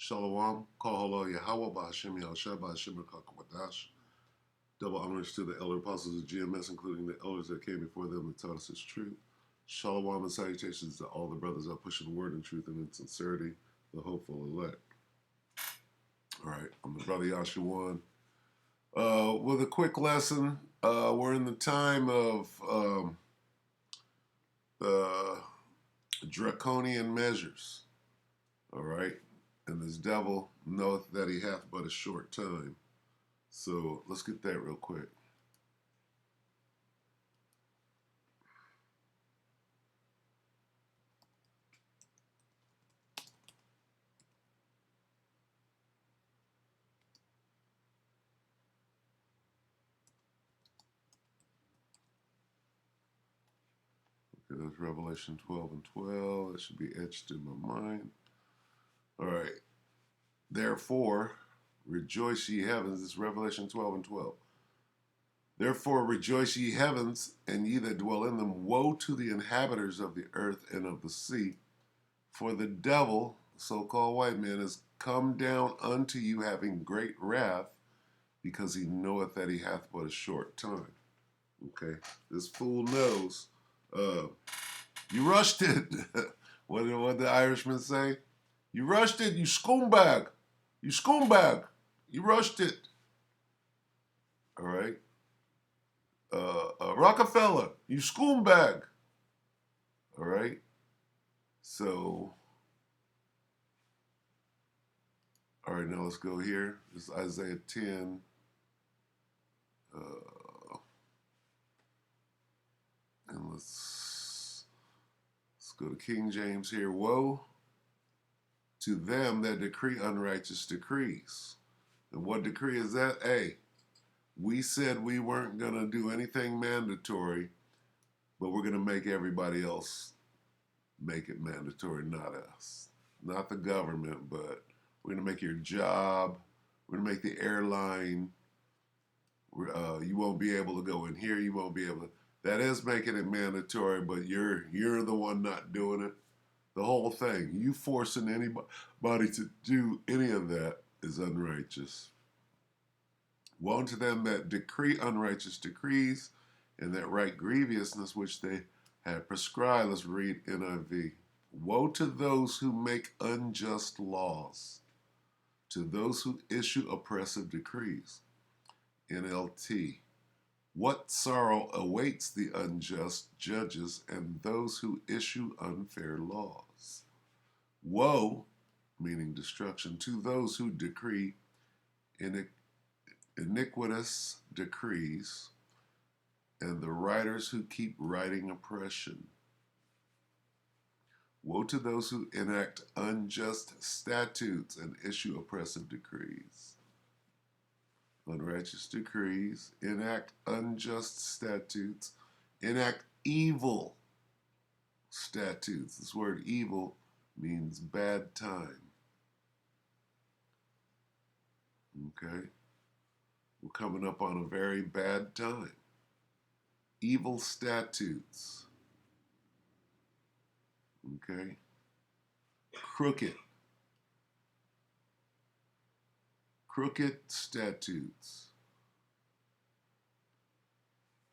Shalom, Kahalo Yahweh Ba'Hashem Yahushua Ba'Hashem Kakawadash. Double honors to the elder apostles of GMS, including the elders that came before them and taught us His truth. Shalom and salutations to all the brothers out pushing the word in truth and in sincerity, the hopeful elect. All right, I'm the brother Yashuan. With a quick lesson, we're in the time of draconian measures. All right, and this devil knoweth that he hath but a short time. So let's get that real quick. Okay, that's Revelation 12 and 12. That should be etched in my mind. All right. Therefore, rejoice ye heavens. This is Revelation 12 and 12. Therefore, rejoice ye heavens, and ye that dwell in them. Woe to the inhabitants of the earth and of the sea. For the devil, so-called white man, is come down unto you having great wrath, because he knoweth that he hath but a short time. Okay, this fool knows. You rushed it. What did the Irishman say? You rushed it, you scumbag. You scumbag. You rushed it. All right. Rockefeller, you scumbag. All right. So, all right, now let's go here. This is Isaiah 10. And let's go to King James here. Woe to them that decree unrighteous decrees. And what decree is that? Hey, we said we weren't going to do anything mandatory, but we're going to make everybody else make it mandatory, not us. Not the government, but we're going to make your job. We're going to make the airline. You won't be able to go in here. You won't be able to. That is making it mandatory, but you're the one not doing it. The whole thing, you forcing anybody to do any of that is unrighteous. Woe to them that decree unrighteous decrees and that write grievousness which they have prescribed. Let's read NIV. Woe to those who make unjust laws, to those who issue oppressive decrees. NLT. What sorrow awaits the unjust judges and those who issue unfair laws? Woe, meaning destruction, to those who decree iniquitous decrees and the writers who keep writing oppression. Woe to those who enact unjust statutes and issue oppressive decrees. Unrighteous decrees, enact unjust statutes, enact evil statutes. This word evil means bad time. Okay? We're coming up on a very bad time. Evil statutes. Okay? Crooked statutes,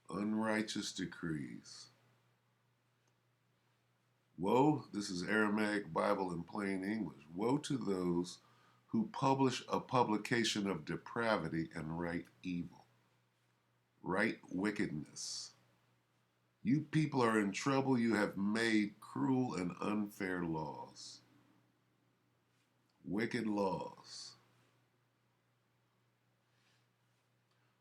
unrighteous decrees. Woe, this is Aramaic Bible in plain English. Woe to those who publish a publication of depravity and write evil, write wickedness. You people are in trouble. You have made cruel and unfair laws, wicked laws.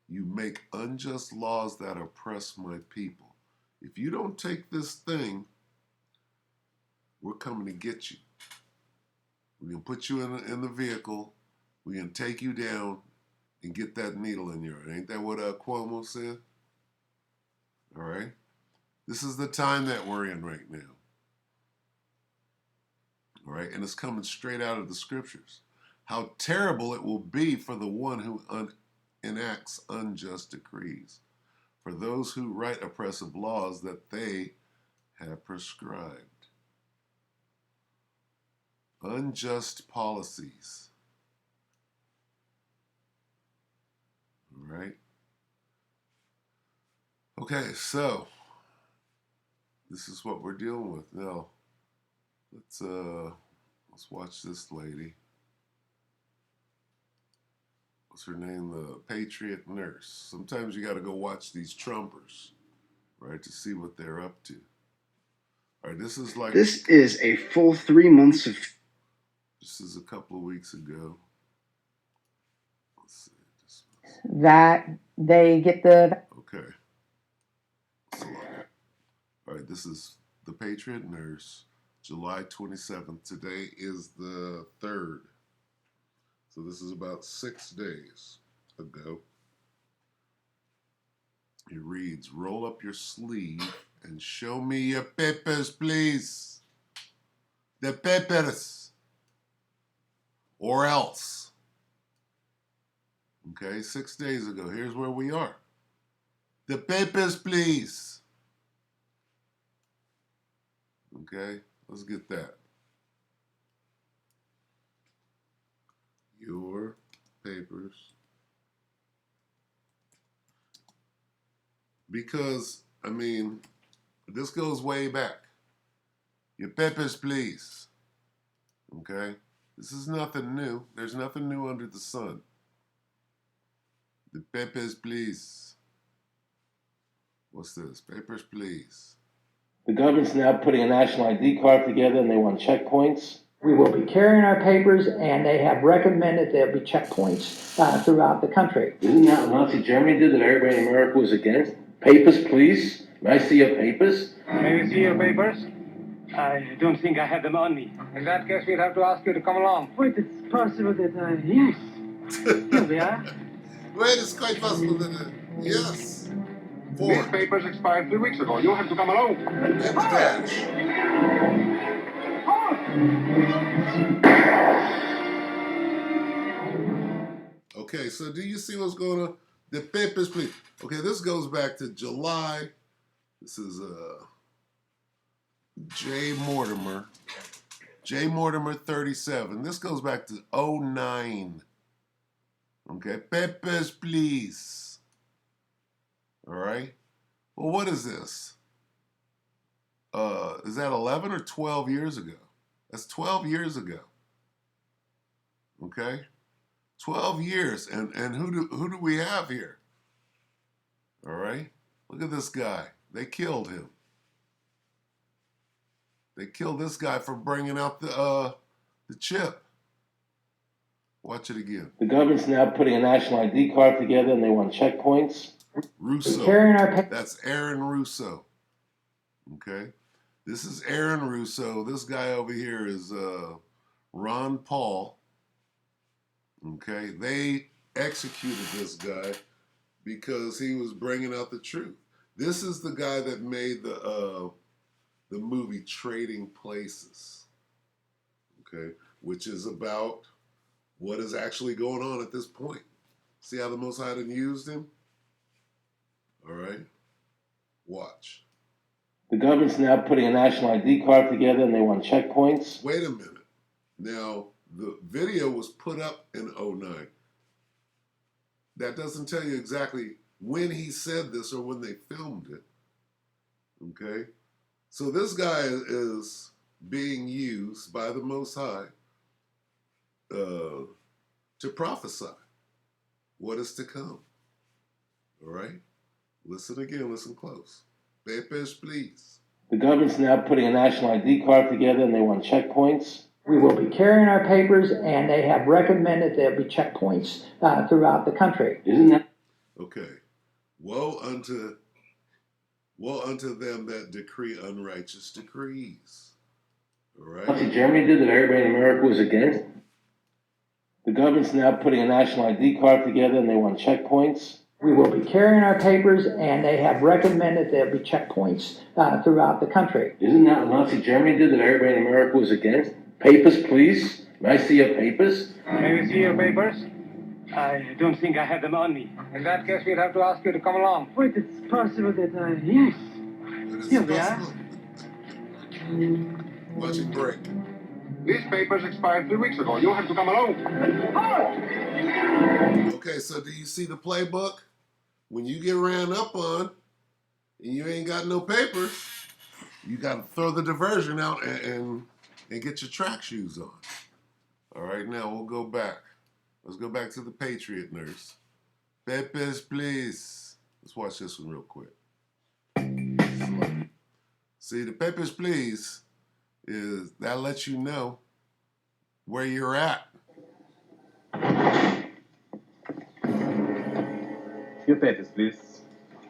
You make unjust laws that oppress my people. If you don't take this thing, we're coming to get you. We're going to put you in the vehicle. We're going to take you down and get that needle in your eye. Ain't that what Cuomo said? All right. This is the time that we're in right now. All right. And it's coming straight out of the scriptures. How terrible it will be for the one who enacts unjust decrees, for those who write oppressive laws that they have prescribed. Unjust policies. All right. Okay, so this is what we're dealing with now. Let's watch this lady. What's her name? The Patriot Nurse. Sometimes you got to go watch these Trumpers, right, to see what they're up to. All right, this is like... This is a full 3 months of... This is a couple of weeks ago. Let's see. That they get the... Okay. All right, this is the Patriot Nurse, July 27th. Today is the 3rd. So this is about 6 days ago. It reads, roll up your sleeve and show me your papers, please. The papers. Or else. Okay, 6 days ago. Here's where we are. The papers, please. Okay, let's get that. Your papers. Because, I mean, this goes way back. Your papers, please. Okay? This is nothing new. There's nothing new under the sun. The papers, please. What's this? Papers, please. The government's now putting a national ID card together and they want checkpoints. We will be carrying our papers, and they have recommended there'll be checkpoints throughout the country. Isn't that what Nazi Germany did that everybody in America was against? Papers, please. May I see your papers? May we see your papers? I don't think I have them on me. In that case, we'll have to ask you to come along. Wait, it's possible that, yes. Here we are. Wait, it's quite possible that, yes. These papers expired 3 weeks ago. You have to come along. Okay, so do you see what's going on? The papers, please. Okay, this goes back to July. This is J. Mortimer. J. Mortimer 37. This goes back to 09. Okay, papers, please. All right. Well, what is this? Is that 11 or 12 years ago? That's 12 years ago. Okay? 12 years. And who do we have here? All right? Look at this guy. They killed him. They killed this guy for bringing out the chip. Watch it again. The government's now putting a national ID card together and they want checkpoints. Russo. Carrying our papers. That's Aaron Russo. Okay? This is Aaron Russo. This guy over here is Ron Paul. Okay? They executed this guy because he was bringing out the truth. This is the guy that made the movie Trading Places. Okay? Which is about what is actually going on at this point. See how the Most High done used him? All right? Watch. The government's now putting a national ID card together and they want checkpoints. Wait a minute. Now, the video was put up in 09. That doesn't tell you exactly when he said this or when they filmed it. Okay? So this guy is being used by the Most High to prophesy what is to come. All right? Listen again, listen close. Papers, please. The government's now putting a national ID card together and they want checkpoints. We will be carrying our papers, and they have recommended there'll be checkpoints throughout the country. Isn't that? Okay. Woe unto them that decree unrighteous decrees. All right? Nazi Germany did that everybody in America was against? The government's now putting a national ID card together and they want checkpoints. We will be carrying our papers, and they have recommended there'll be checkpoints throughout the country. Isn't that what Nazi Germany did that everybody in America was against? Papers, please. May I see your papers? May we see your papers? I don't think I have them on me. In that case, we'll have to ask you to come along. Wait, it's possible that, yes. Here we are. Watch it break. These papers expired 3 weeks ago. You'll have to come along. Okay, so do you see the playbook? When you get ran up on and you ain't got no papers, you got to throw the diversion out and get your track shoes on. All right, now we'll go back. Let's go back to the Patriot nurse. Papers, please. Let's watch this one real quick. See, the papers, please, is that lets you know where you're at. Your papers, please.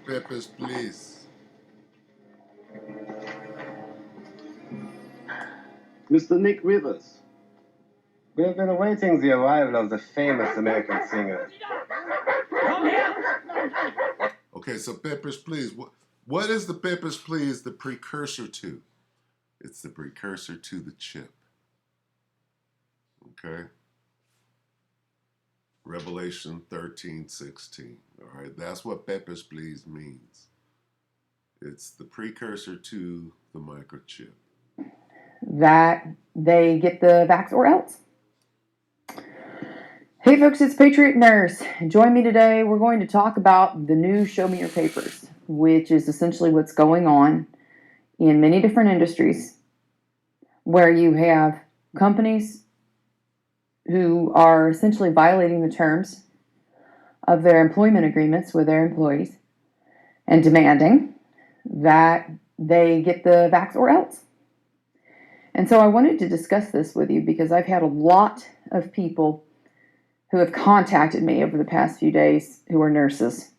Papers, please. Mr. Nick Rivers. We have been awaiting the arrival of the famous American singer. Okay, so papers, please. What is the papers, please the precursor to? It's the precursor to the chip. Okay? Revelation 13:16. All right, that's what papers, please means. It's the precursor to the microchip. That they get the vax or else. Hey folks, it's Patriot Nurse. Join me today. We're going to talk about the new Show Me Your Papers, which is essentially what's going on in many different industries where you have companies who are essentially violating the terms of their employment agreements with their employees and demanding that they get the vax or else. And so I wanted to discuss this with you because I've had a lot of people who have contacted me over the past few days who are nurses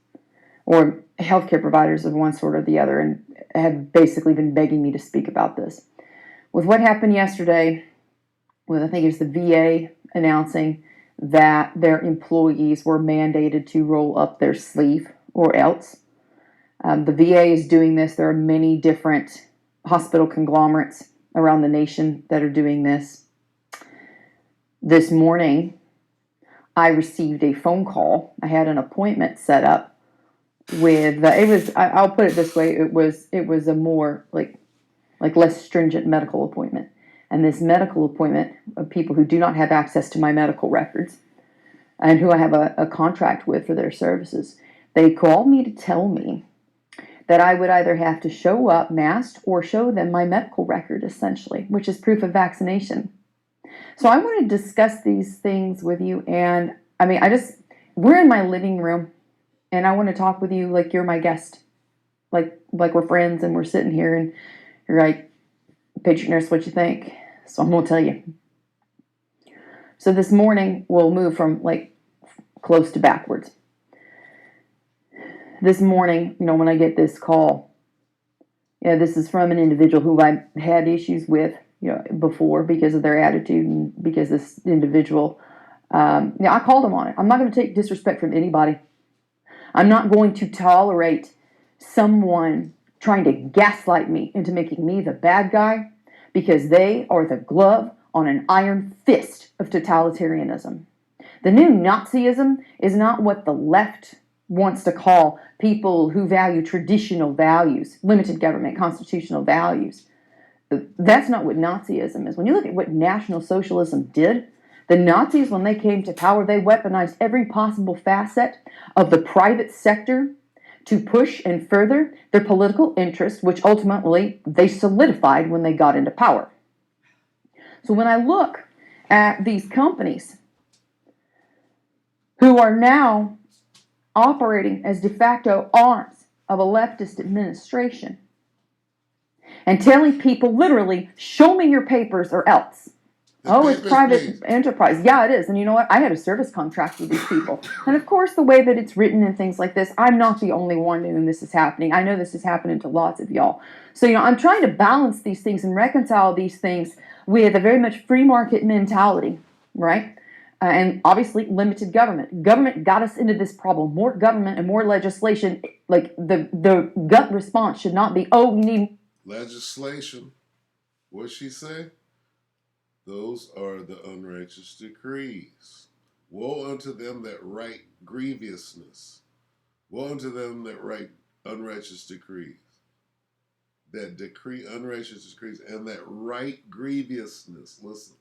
or healthcare providers of one sort or the other and have basically been begging me to speak about this. With what happened yesterday, with I think it was the VA announcing that their employees were mandated to roll up their sleeve or else. The VA is doing this. There are many different hospital conglomerates around the nation that are doing this. This morning, I received a phone call. I had an appointment set up with, I'll put it this way, it was a more like less stringent medical appointment. And this medical appointment of people who do not have access to my medical records and who I have a contract with for their services, they called me to tell me that I would either have to show up masked or show them my medical record, essentially, which is proof of vaccination. So I want to discuss these things with you. And I mean, we're in my living room and I want to talk with you like you're my guest, like we're friends and we're sitting here and you're like, Patriot Nurse, what you think? So I'm going to tell you. So this morning we'll move from like close to backwards. This morning, when I get this call, this is from an individual who I had issues with, before because of their attitude and because this individual, I called him on it. I'm not going to take disrespect from anybody. I'm not going to tolerate someone trying to gaslight me into making me the bad guy because they are the glove on an iron fist of totalitarianism. The new Nazism is not what the left wants to call people who value traditional values, limited government, constitutional values. That's not what Nazism is. When you look at what National Socialism did, the Nazis, when they came to power, they weaponized every possible facet of the private sector to push and further their political interests, which ultimately they solidified when they got into power. So when I look at these companies who are now operating as de facto arms of a leftist administration and telling people literally, show me your papers or else. It's private please. enterprise. Yeah, it is. And you know what? I had a service contract with these people. And of course, the way that it's written and things like this, I'm not the only one to whom this is happening. I know this is happening to lots of y'all. So, I'm trying to balance these things and reconcile these things with a very much free market mentality, right? And obviously limited government. Government got us into this problem. More government and more legislation. Like the gut response should not be, we need Legislation. What'd she say? Those are the unrighteous decrees. Woe unto them that write grievousness. Woe unto them that write unrighteous decrees. That decree unrighteous decrees and that write grievousness. Listen.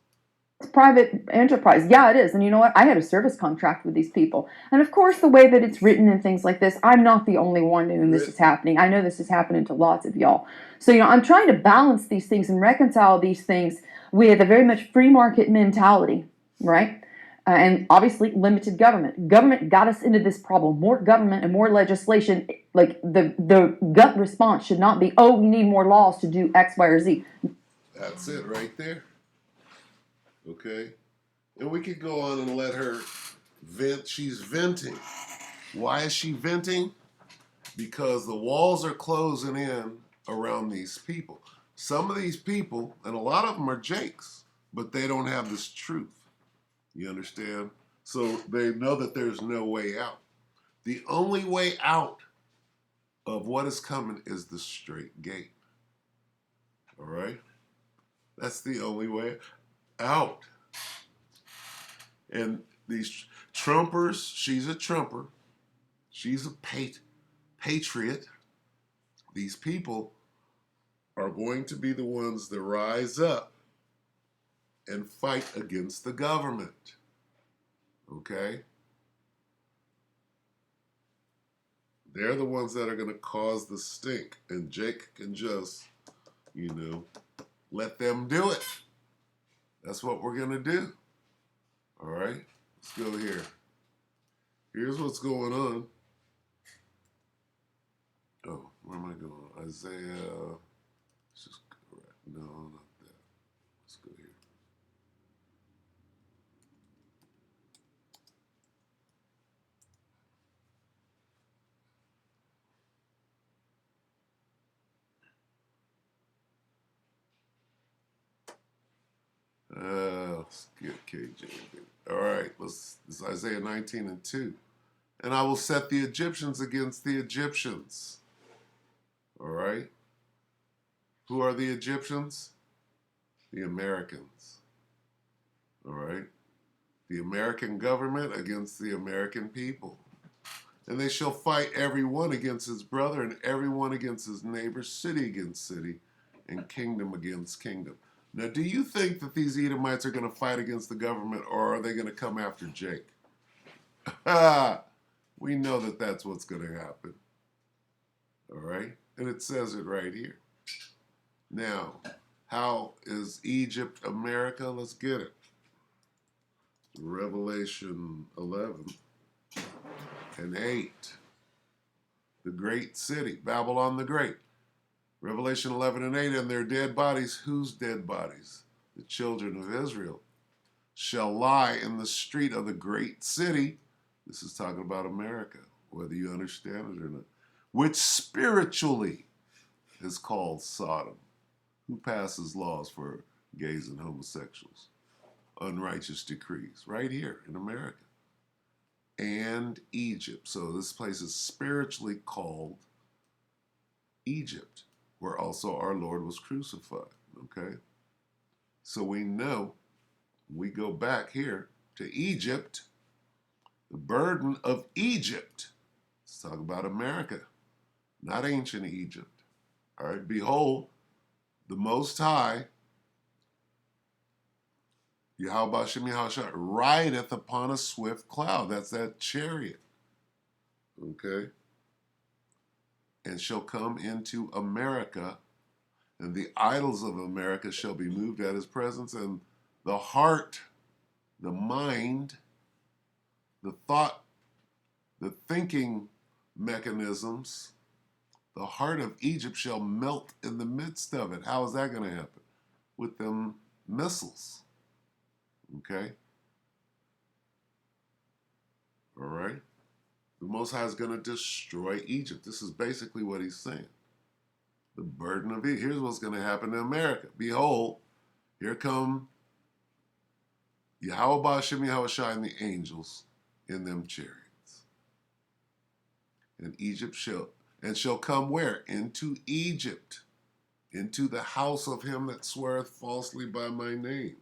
It's private enterprise. Yeah, it is. And you know what? I had a service contract with these people. And of course, the way that it's written and things like this, I'm not the only one to whom this is happening. I know this is happening to lots of y'all. So, I'm trying to balance these things and reconcile these things with a very much free market mentality, right? And obviously limited government. Government got us into this problem. More government and more legislation. Like the gut response should not be, oh, we need more laws to do X, Y, or Z. That's it right there. Okay? And we could go on and let her vent. She's venting. Why is she venting? Because the walls are closing in around these people. Some of these people, and a lot of them are Jakes, but they don't have this truth. You understand? So they know that there's no way out. The only way out of what is coming is the straight gate. All right? That's the only way out. And these Trumpers, she's a Trumper. She's a patriot. These people are going to be the ones that rise up and fight against the government. Okay? They're the ones that are going to cause the stink. And Jake can just, let them do it. That's what we're going to do. All right? Let's go here. Here's what's going on. Oh, where am I going? Isaiah. Let's just go right. No, not that. Let's go here. Let's get KJ. All right, this is Isaiah 19:2. And I will set the Egyptians against the Egyptians. All right? Who are the Egyptians? The Americans. All right? The American government against the American people. And they shall fight every one against his brother, and every one against his neighbor, city against city, and kingdom against kingdom. Now, do you think that these Edomites are going to fight against the government, or are they going to come after Jake? We know that that's what's going to happen. All right? And it says it right here. Now, how is Egypt America? Let's get it. Revelation 11 and 8. The great city, Babylon the Great. Revelation 11 and 8, and their dead bodies, whose dead bodies? The children of Israel, shall lie in the street of the great city. This is talking about America, whether you understand it or not. Which spiritually is called Sodom. Who passes laws for gays and homosexuals? Unrighteous decrees, right here in America. And Egypt. So this place is spiritually called Egypt, where also our Lord was crucified. Okay? So we know, we go back here to Egypt, the burden of Egypt. Let's talk about America, not ancient Egypt. All right, behold, the Most High, Yahweh Shem Yahushua, rideth upon a swift cloud. That's that chariot. Okay? And shall come into America, and the idols of America shall be moved at his presence, and the heart, the mind, the thought, the thinking mechanisms, the heart of Egypt shall melt in the midst of it. How is that going to happen? With them missiles. Okay? All right? The Most High is going to destroy Egypt. This is basically what he's saying. The burden of it. Here's what's going to happen to America. Behold, here come Yahweh Shem Yahushua and the angels in them chariots. And Egypt shall come where? Into Egypt, into the house of him that sweareth falsely by my name.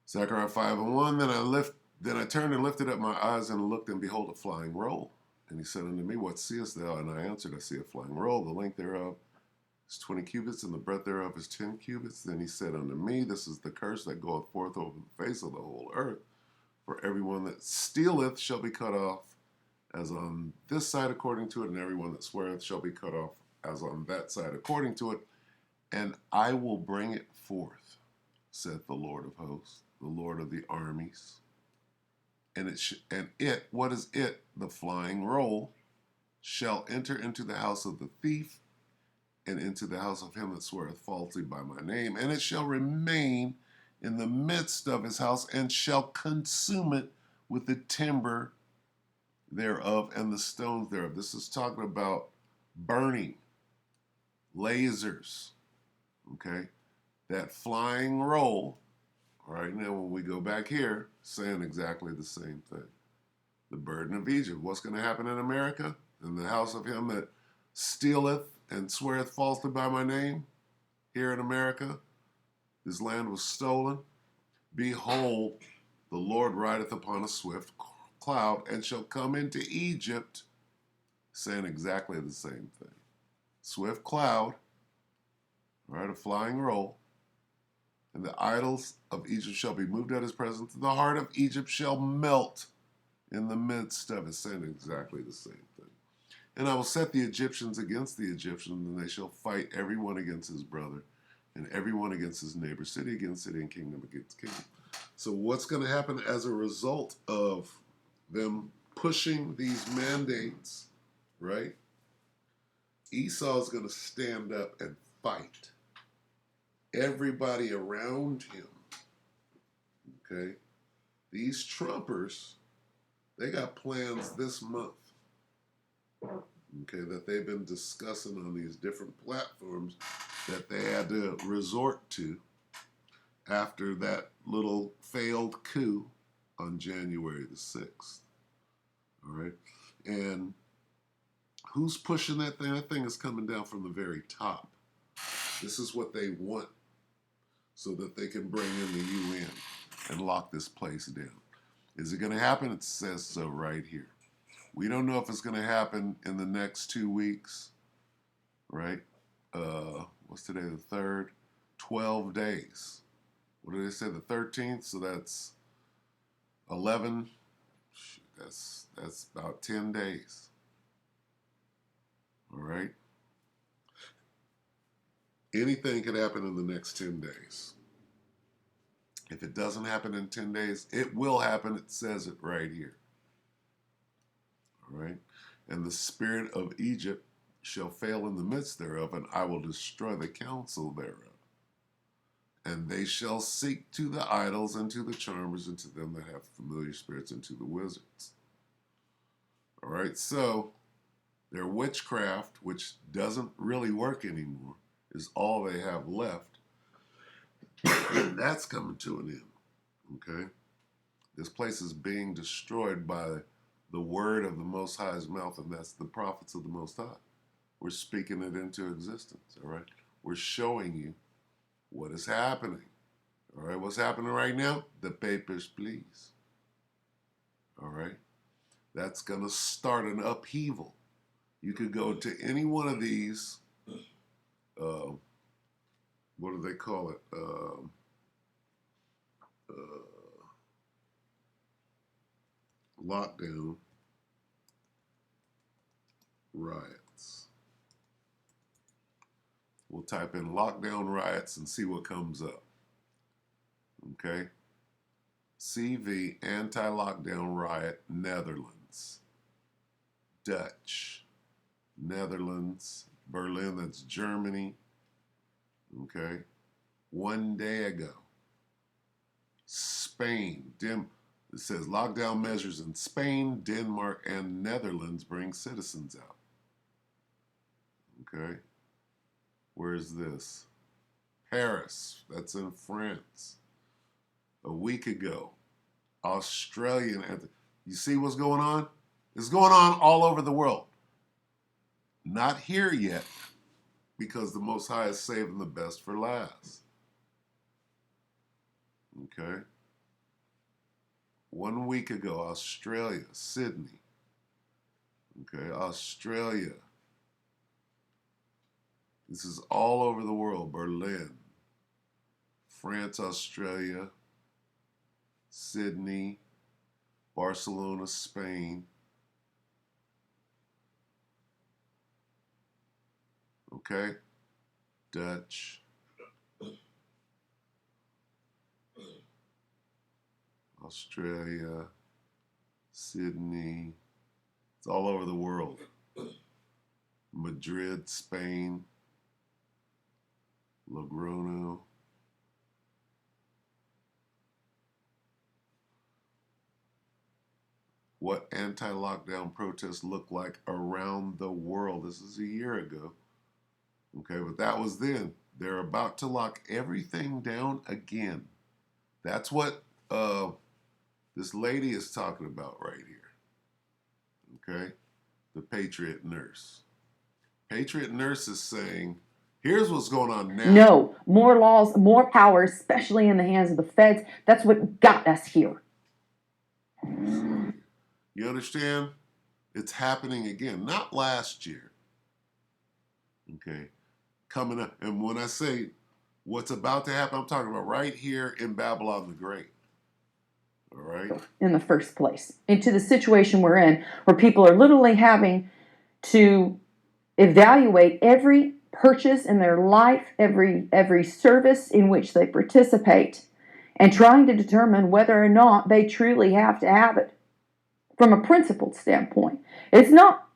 Zechariah 5:1, then I lift Then I turned and lifted up my eyes and looked, and behold, a flying roll. And he said unto me, What seest thou? And I answered, I see a flying roll. The length thereof is 20 cubits, and the breadth thereof is 10 cubits. Then he said unto me, This is the curse that goeth forth over the face of the whole earth. For everyone that stealeth shall be cut off as on this side according to it, and everyone that sweareth shall be cut off as on that side according to it. And I will bring it forth, saith the Lord of hosts, the Lord of the armies. And it, what is it? The flying roll, shall enter into the house of the thief, and into the house of him that sweareth falsely by my name, and it shall remain in the midst of his house, and shall consume it with the timber thereof and the stones thereof. This is talking about burning, lasers, okay? That flying roll, all right, now when we go back here, saying exactly the same thing. The burden of Egypt. What's going to happen in America? In the house of him that stealeth and sweareth falsely by my name, here in America, this land was stolen. Behold, the Lord rideth upon a swift cloud, and shall come into Egypt, saying exactly the same thing. Swift cloud, right, a flying roll, and the idols of Egypt shall be moved at his presence. The heart of Egypt shall melt in the midst of it, saying exactly the same thing. And I will set the Egyptians against the Egyptians, and they shall fight every one against his brother, and every one against his neighbor, city against city, and kingdom against kingdom. So what's going to happen as a result of them pushing these mandates, right? Esau is going to stand up and fight everybody around him, okay? These Trumpers, they got plans this month, okay, that they've been discussing on these different platforms that they had to resort to after that little failed coup on January the 6th. All right? And who's pushing that thing? That thing is coming down from the very top. This is what they want so that they can bring in the UN and lock this place down. Is it going to happen? It says so right here. We don't know if it's going to happen in the next 2 weeks, right? What's today, the 3rd? 12 days. What did they say, the 13th? So that's 11. That's about 10 days. All right? Anything could happen in the next 10 days. If it doesn't happen in 10 days, it will happen. It says it right here. All right? And the spirit of Egypt shall fail in the midst thereof, and I will destroy the counsel thereof. And they shall seek to the idols and to the charmers and to them that have familiar spirits and to the wizards. All right, so their witchcraft, which doesn't really work anymore, is all they have left. And that's coming to an end, okay? This place is being destroyed by the word of the Most High's mouth, and that's the prophets of the Most High. We're speaking it into existence, all right? We're showing you what is happening. All right, what's happening right now? The papers, please. All right, that's going to start an upheaval. You could go to any one of these, what do they call it? Lockdown riots. We'll type in lockdown riots and see what comes up. Okay? CV, anti-lockdown riot, Netherlands. Dutch. Netherlands. Berlin, that's Germany. Okay? 1 day ago. Spain. It says lockdown measures in Spain, Denmark, and Netherlands bring citizens out. Okay? Where's this? Paris. That's in France. A week ago. Australian. You see what's going on? It's going on all over the world. Not here yet, because the Most High is saving the best for last. Okay? 1 week ago, Australia, Sydney. Okay, Australia. This is all over the world. Berlin, France, Australia, Sydney, Barcelona, Spain. Okay, Dutch, Australia, Sydney. It's all over the world. Madrid, Spain, Logroño. What anti-lockdown protests look like around the world. This is a year ago. Okay, but that was then. They're about to lock everything down again. That's what this lady is talking about right here. Okay, the Patriot Nurse. Patriot Nurse is saying, here's what's going on now. No, more laws, more power, especially in the hands of the feds. That's what got us here. You understand? It's happening again. Not last year. Okay, coming up. And when I say what's about to happen, I'm talking about right here in Babylon the Great. All right? In the first place, into the situation we're in, where people are literally having to evaluate every purchase in their life, every service in which they participate, and trying to determine whether or not they truly have to have it from a principled standpoint. It's not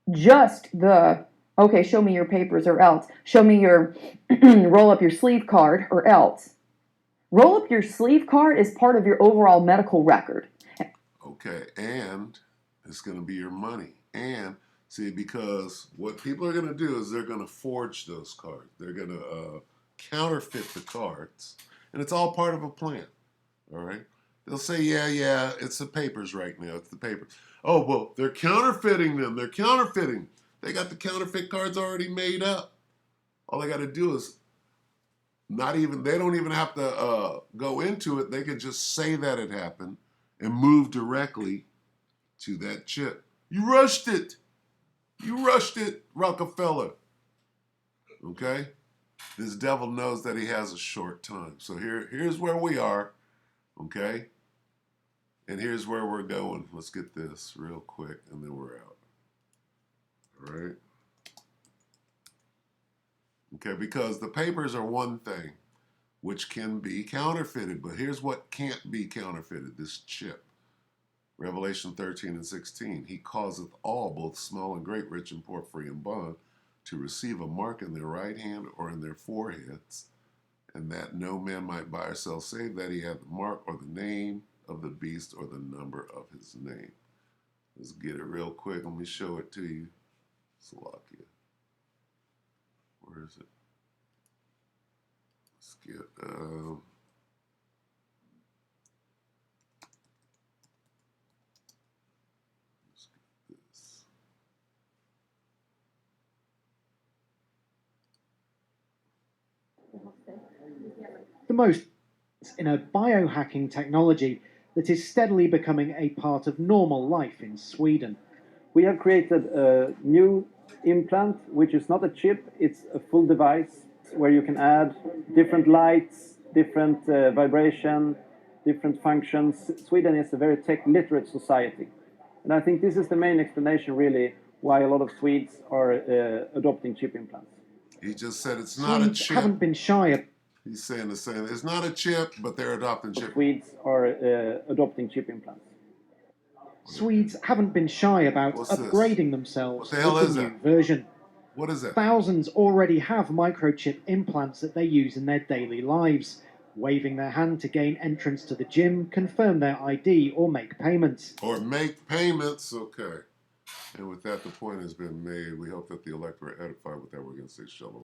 just the, okay, show me your papers or else. Show me your roll up your sleeve card or else. Roll up your sleeve card is part of your overall medical record. Okay, and it's going to be your money. And see, because what people are going to do is they're going to forge those cards. They're going to counterfeit the cards. And it's all part of a plan. All right? They'll say, yeah, it's the papers right now. It's the papers. Oh, well, they're counterfeiting them. They're counterfeiting. They got the counterfeit cards already made up. All they got to do is they don't even have to go into it. They can just say that it happened and move directly to that chip. You rushed it. You rushed it, Rockefeller. Okay? This devil knows that he has a short time. So here's where we are. Okay? And here's where we're going. Let's get this real quick and then we're out. All right? Okay, because the papers are one thing which can be counterfeited, but here's what can't be counterfeited, this chip. Revelation 13 and 16, he causeth all, both small and great, rich and poor, free and bond, to receive a mark in their right hand or in their foreheads, and that no man might buy or sell, save that he had the mark or the name of the beast or the number of his name. Let's get it real quick. Let me show it to you. Slovakia. Where is it? Let's get, this. The most in a biohacking technology that is steadily becoming a part of normal life in Sweden. We have created a new implant, which is not a chip, it's a full device where you can add different lights, different vibration, different functions. Sweden is a very tech-literate society. And I think this is the main explanation, really, why a lot of Swedes are adopting chip implants. He just said it's not a Swedes chip. haven't been shy of... He's saying the same. It's not a chip, but they're adopting chip. Swedes are adopting chip implants. Swedes haven't been shy about upgrading themselves with a new version. What is that? Thousands already have microchip implants that they use in their daily lives, waving their hand to gain entrance to the gym, confirm their ID, or make payments. Okay. And with that, the point has been made. We hope that the elect were edified with that. We're going to say shalom.